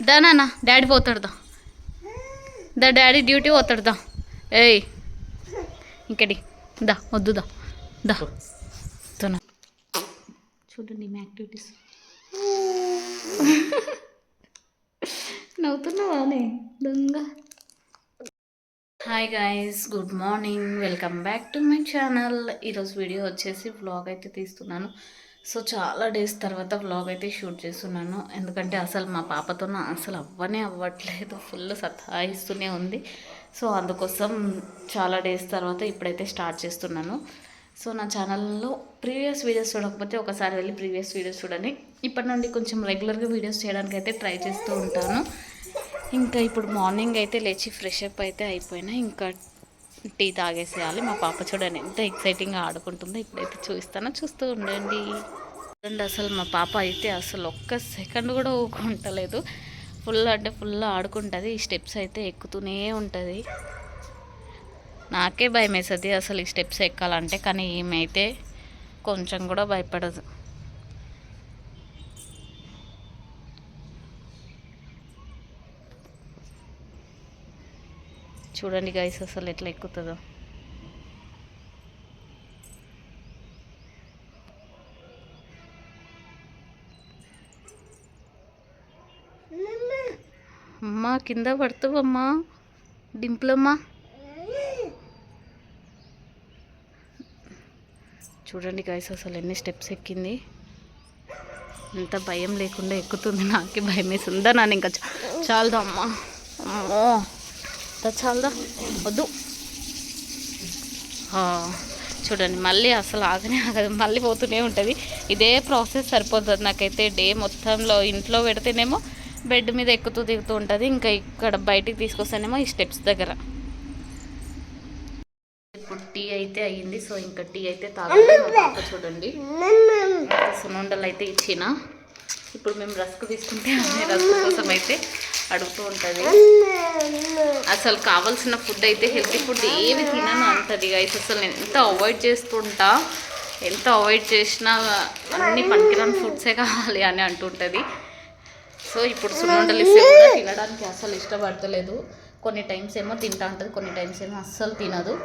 దా నాన్న డాడీ పోతాడు దా daddy duty పోతాడు దా. ఏయ్ ఇంకటి దా వద్దు దా దా చూడండి మీ యాక్టివిటీస్. నవ్వుతున్నావానే దొంగ. Hi guys, good morning, welcome back to my channel. ఈరోజు వీడియో వచ్చేసి వ్లాగ్ అయితే తీస్తున్నాను. సో చాలా డేస్ తర్వాత వ్లాగ్ అయితే షూట్ చేస్తున్నాను. ఎందుకంటే అసలు మా పాపతో అసలు అవ్వట్లేదు, ఫుల్ సతాయిస్తూనే ఉంది. సో అందుకోసం చాలా డేస్ తర్వాత ఇప్పుడైతే స్టార్ట్ చేస్తున్నాను. సో నా ఛానల్లో ప్రీవియస్ వీడియోస్ చూడకపోతే ఒకసారి వెళ్ళి ప్రీవియస్ వీడియోస్ చూడండి. ఇప్పటి నుండి కొంచెం రెగ్యులర్గా వీడియోస్ చేయడానికి అయితే ట్రై చేస్తూ ఉంటాను. ఇంకా ఇప్పుడు మార్నింగ్ అయితే లేచి ఫ్రెష్ అప్ అయితే అయిపోయినా, ఇంకా టీ తాగేసేయాలి. మా పాప చూడండి ఎంత ఎక్సైటింగ్గా ఆడుకుంటుందో, ఇప్పుడైతే చూపిస్తానో చూస్తూ ఉండండి. అసలు మా పాప అయితే అసలు ఒక్క సెకండ్ కూడా ఊకుంటలేదు. ఫుల్ అంటే ఫుల్ ఆడుకుంటుంది. ఈ స్టెప్స్ అయితే ఎక్కుతూనే ఉంటుంది. నాకే భయం వేస్తుంది అసలు ఈ స్టెప్స్ ఎక్కాలంటే, కానీ ఏమైతే కొంచెం కూడా భయపడదు. చూడండి గైస్ అసలు ఎట్లా ఎక్కుతుందో. అమ్మా కింద పడుతావమ్మా డింపులమ్మా. చూడండి గైస్ అసలు ఎన్ని స్టెప్స్ ఎక్కింది. ఎంత భయం లేకుండా ఎక్కుతుంది. నాకే భయం వేసిందా నాన్న. ఇంకా చాలదా అమ్మా, అమ్మో చాలదా వద్దు. చూడండి మళ్ళీ అసలు ఆగదు, మళ్ళీ పోతూనే ఉంటుంది. ఇదే ప్రాసెస్ సరిపోతుంది నాకైతే. డే మొత్తంలో ఇంట్లో పెడితేనేమో బెడ్ మీద ఎక్కుతూ దిగుతూ ఉంటుంది, ఇంకా ఇక్కడ బయటికి తీసుకొస్తానేమో ఈ స్టెప్స్ దగ్గర. ఇప్పుడు టీ అయితే అయ్యింది. సో ఇంకా టీ అయితే తాగాలి. మా పాప చూడండి సున్నుండలు అయితే ఇచ్చిన. ఇప్పుడు మేము రస్క్ తీసుకుంటే రస్క్ కోసం అయితే అడుగుతూ ఉంటుంది. అసలు కావాల్సిన ఫుడ్ అయితే హెల్తీ ఫుడ్ ఏవి తినను అంటది గైస్. అసలు నేను ఎంత అవాయిడ్ చేస్తుంటా, ఎంత అవాయిడ్ చేసినా అన్ని పనికిరాని ఫుడ్సే కావాలి అని అంటుంటుంది. సో ఇప్పుడు సున్నుండలు ఇస్తే కూడా తినడానికి అస్సలు ఇష్టపడతలేదు. కొన్ని టైమ్స్ ఏమో తింటా ఉంటుంది, కొన్ని టైమ్స్ ఏమో అస్సలు తినదు.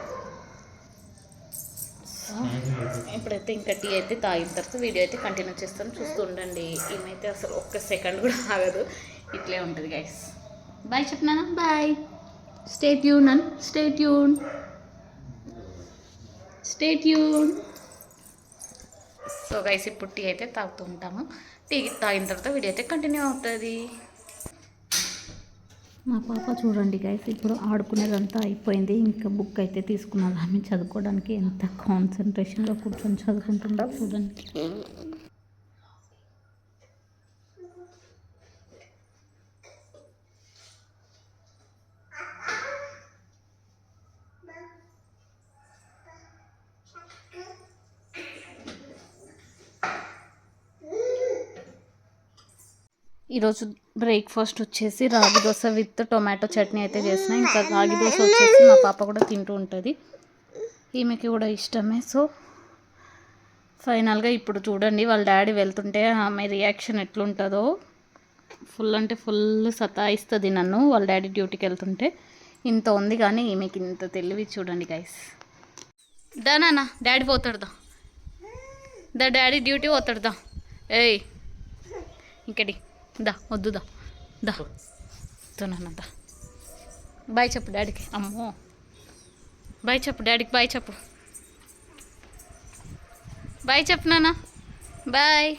సో ఇప్పుడైతే ఇంకా టీ అయితే తాగిన తర్వాత వీడియో అయితే కంటిన్యూ చేస్తాను, చూస్తూ ఉండండి. ఏమైతే అసలు ఒక్క సెకండ్ కూడా ఆగదు, ఇట్లే ఉంటుంది గైస్. బాయ్ చెప్పినానా, bye. Stay tune and stay tune, stay tune. So guys ఇప్పుడు టీ అయితే తాగుతూ ఉంటాము. టీ తాగిన తర్వాత వీడియో అయితే కంటిన్యూ అవుతుంది. మా పాప చూడండి గైస్ ఇప్పుడు ఆడుకునేదంతా అయిపోయింది. ఇంకా బుక్ అయితే తీసుకున్నది. ఆమె చదువుకోవడానికి ఎంత కాన్సన్ట్రేషన్గా కూర్చొని చదువుకుంటుందో చూడండి. ఈరోజు బ్రేక్ఫాస్ట్ వచ్చేసి రాగి దోశ విత్ టొమాటో చట్నీ అయితే చేసిన. ఇంకా రాగి దోశ వచ్చేసి మా పాప కూడా తింటూ ఉంటుంది, ఈమెకి కూడా ఇష్టమే. సో ఫైనల్గా ఇప్పుడు చూడండి వాళ్ళ డాడీ వెళ్తుంటే ఆమె రియాక్షన్ ఎట్లుంటుందో. ఫుల్ అంటే ఫుల్ సతాయిస్తుంది నన్ను వాళ్ళ డాడీ డ్యూటీకి వెళ్తుంటే. ఇంత ఉంది కానీ ఈమెకి ఇంత తెలివి చూడండి గైస్. దా నాన్న డాడీ పోతాడు దా డాడీ డ్యూటీ పోతాడు దా. ఏయ్ ఇంకటి దా వద్దు దా దా నాన్న దా. బాయ్ చెప్పు డాడీకి. అమ్మో బాయ్ చెప్పు డాడీకి, బాయ్ చెప్పు, బాయ్ చెప్పు నాన్న, బాయ్.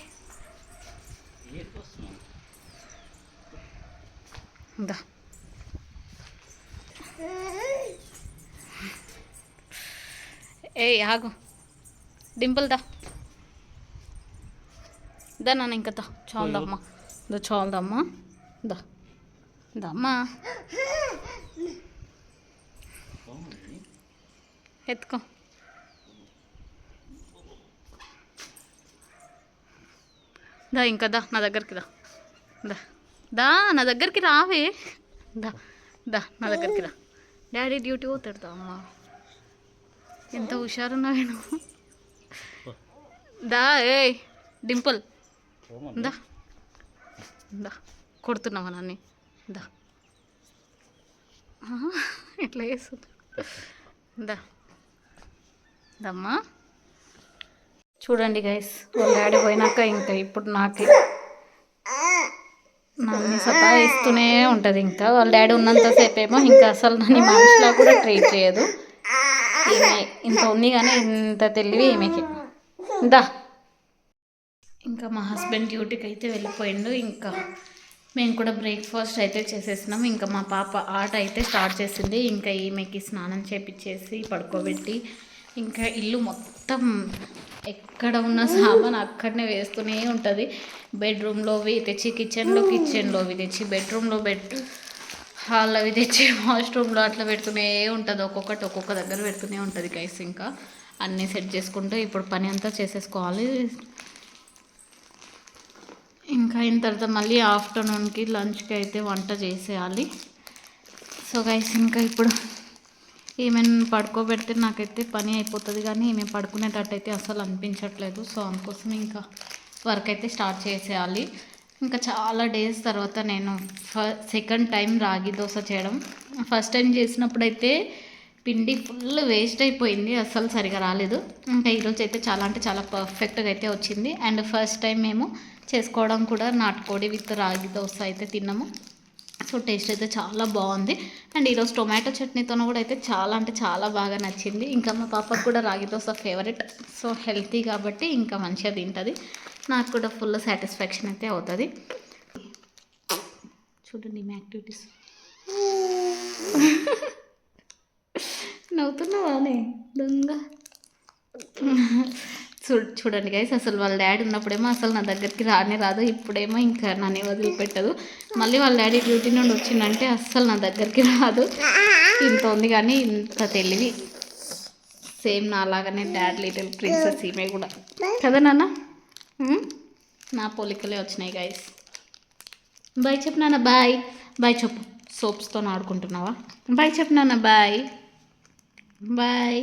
దా ఏయ్ ఆగు డింపుల్ దా దా నాన్న. ఇంకా దా చాలదమ్మా, దా చాలదమ్మా, దా దమ్మా ఎత్తుకో. దా ఇంకా దా నా దగ్గరికి దా దా దా నా దగ్గరికి రావే. దా దా నా దగ్గరికి రా. డాడీ డ్యూటీ పోతాడు దా. అమ్మా ఎంత హుషారున్నావే నువ్వు. దా ఏయ్ డింపుల్ దా దా కొడుతున్నావా నన్ను? దా ఇట్లా వేస్తుంది. దా దమ్మా. చూడండి గైస్, వాళ్ళ డాడీ పోయినాక ఇంకా ఇప్పుడు నాకే నన్ను సతాయిస్తూనే ఉంటుంది. ఇంకా వాళ్ళ డాడీ ఉన్నంతసేపు ఏమో ఇంకా అసలు నన్ను మనిషిలా కూడా ట్రీట్ చేయదు. ఈమె ఇంత ఉంది కానీ ఇంత తెలివి ఈమెకి. దా. ఇంకా మా హస్బెండ్ డ్యూటీకి అయితే వెళ్ళిపోయిండు. ఇంకా మేము కూడా బ్రేక్ఫాస్ట్ అయితే చేసేసినాం. ఇంకా మా పాప ఆట అయితే స్టార్ట్ చేసింది. ఇంకా ఈమెకి స్నానం చేపించేసి పడుకోబెట్టి ఇంకా ఇల్లు మొత్తం ఎక్కడ ఉన్న సామాన్ అక్కడనే వేస్తూనే ఉంటుంది. బెడ్రూమ్లోవి తెచ్చి కిచెన్లోవి తెచ్చి బెడ్రూమ్లో హాల్ అవి తెచ్చి వాష్రూమ్లో అట్లా పెడుతూనే ఉంటుంది. ఒక్కొక్కటి ఒక్కొక్క దగ్గర పెడుతూనే ఉంటుంది గైస్. ఇంకా అన్నీ సెట్ చేసుకుంటూ ఇప్పుడు పని అంతా చేసేసుకోవాలి. ఇంకా అయిన తర్వాత మళ్ళీ ఆఫ్టర్నూన్కి లంచ్కి అయితే వంట చేసేయాలి. సో గైస్ ఇంకా ఇప్పుడు ఈమెను పడుకోబెడితే నాకైతే పని అయిపోతుంది, కానీ ఈమె పడుకునేటట్టు అయితే అసలు అనిపించట్లేదు. సో అందుకోసం ఇంకా వర్క్ అయితే స్టార్ట్ చేసేయాలి. ఇంకా చాలా డేస్ తర్వాత నేను సెకండ్ టైం రాగి దోశ చేయడం. ఫస్ట్ టైం చేసినప్పుడైతే పిండి ఫుల్ వేస్ట్ అయిపోయింది, అస్సలు సరిగా రాలేదు. ఇంకా ఈరోజు అయితే చాలా అంటే చాలా పర్ఫెక్ట్గా అయితే వచ్చింది. అండ్ ఫస్ట్ టైం మేము చేసుకోవడం కూడా నాటుకోడి విత్ రాగి దోశ అయితే తిన్నాము. సో టేస్ట్ అయితే చాలా బాగుంది. అండ్ ఈరోజు టొమాటో చట్నీతో కూడా అయితే చాలా అంటే చాలా బాగా నచ్చింది. ఇంకా మా పాపకు కూడా రాగి దోశ ఫేవరెట్. సో హెల్తీ కాబట్టి ఇంకా మంచిగా తింటుంది. నాకు కూడా ఫుల్ సాటిస్ఫాక్షన్ అయితే అవుతుంది. చూడండి మీ యాక్టివిటీస్. నవ్వుతున్నావానే దొంగ? చూడండి గైస్, అసలు వాళ్ళ డాడీ ఉన్నప్పుడేమో అసలు నా దగ్గరికి రాదు. ఇప్పుడేమో ఇంకా నన్ను వదిలిపెట్టదు. మళ్ళీ వాళ్ళ డాడీ డ్యూటీ నుండి వచ్చిందంటే అస్సలు నా దగ్గరికి రాదు. ఇంత ఉంది కానీ ఇంత తెలివి. సేమ్ నాలాగానే డాడ్ లిటిల్ ప్రిన్సెస్ ఈమె కూడా కదా నాన్న. నా పోలికలే వచ్చినాయి గైస్. బాయ్ చెప్పు నాన్న. బాయ్ బాయ్ చెప్పు. సోప్స్తో ఆడుకుంటున్నావా? బాయ్ చెప్పు నాన్న. Bye bye.